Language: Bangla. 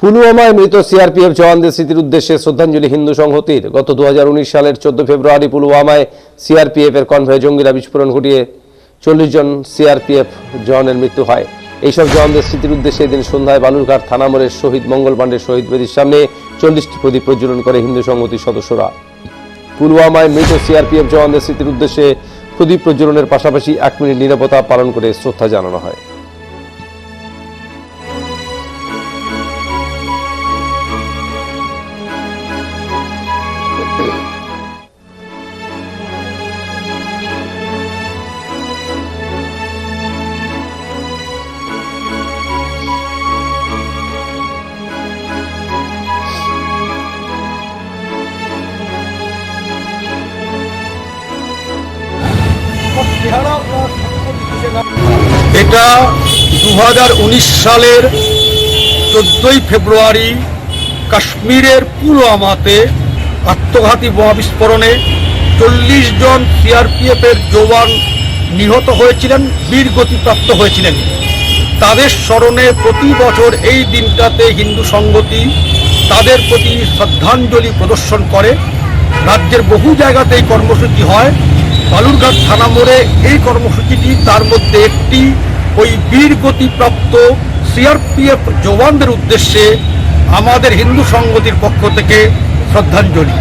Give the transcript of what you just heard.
পুলওয়ামায় মৃত সিআরপিএফ জওয়ানদের স্মৃতির উদ্দেশ্যে শ্রদ্ধাঞ্জলি হিন্দু সংহতির। গত 2019 সালের 14 ফেব্রুয়ারি পুলওয়ামায় সিআরপিএফ এর কনভয়ে জঙ্গিরা বিস্ফোরণ ঘটিয়ে 40 জন সিআরপিএফ জওয়ানের মৃত্যু হয়। এইসব জওয়ানদের স্মৃতির উদ্দেশ্যে এদিন সন্ধ্যায় বালুরঘাট থানা মোড়ের শহীদ মঙ্গল পাণ্ডের শহীদ বেদির সামনে 40টি প্রদীপ প্রজ্বলন করে হিন্দু সংহতির সদস্যরা। পুলওয়ামায় মৃত সিআরপিএফ জওয়ানদের স্মৃতির উদ্দেশ্যে প্রদীপ প্রজ্বলনের পাশাপাশি 1 মিনিট নীরবতা পালন করে শ্রদ্ধা জানানো হয়। এটা 2019 সালের 14ই ফেব্রুয়ারি কাশ্মীরের পুলওয়ামাতে আত্মঘাতী বোমা বিস্ফোরণে 40 জন সিআরপিএফের জওয়ান নিহত হয়েছিলেন, বীরগতিপ্রাপ্ত হয়েছিলেন। তাদের স্মরণে প্রতি বছর এই দিনটাতে হিন্দু সংগতি তাদের প্রতি শ্রদ্ধাঞ্জলি প্রদর্শন করে। রাজ্যের বহু জায়গাতে এই কর্মসূচি হয়। বালুরঘাট থানা মোড়ে এই কর্মসূচিটি তার মধ্যে একটি। ওই বীরগতিপ্রাপ্ত সিআরপিএফ জওয়ানদের উদ্দেশ্যে আমাদের হিন্দু সংগতির পক্ষ থেকে শ্রদ্ধাঞ্জলি।